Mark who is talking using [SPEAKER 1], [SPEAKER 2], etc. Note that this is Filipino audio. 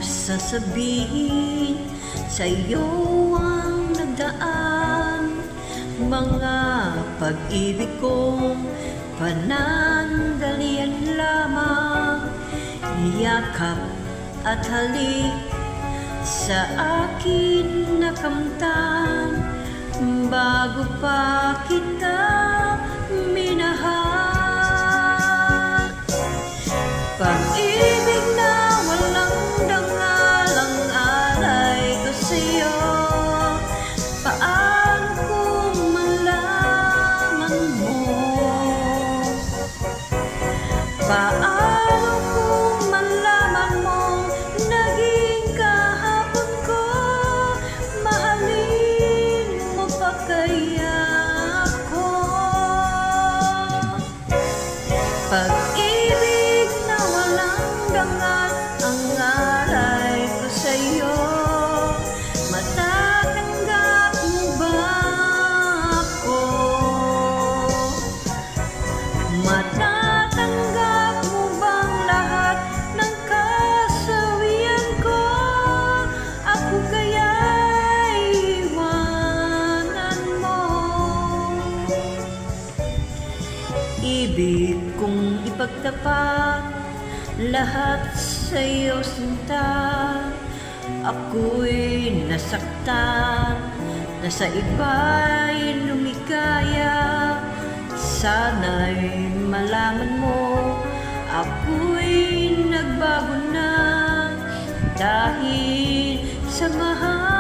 [SPEAKER 1] Sasabihin sa'yo ang nagdaan, mga pag-ibig kong panandalian lamang. Yakap at halik sa akin na kamtan, bago pa kita minahal. Pag-ibig na walang dangal ang alay ko sa'yo. Paano kung malaman mo? Paano kung malaman mo? Naging kahapon ko, mahalin mo pa kaya ako? Pag-ibig na walang dangal ang alay ko sa'yo, matatanggap mo ba ako? Matatanggap mo bang lahat ng kasawian ko? Ako kaya'y iwanan mo? Ibig kong ipagtapat lahat sa'yo, sinta. Ako'y nasaktan, na sa iba'y lumikaya. Sana'y malaman mo, ako'y nagbago na dahil sa mahal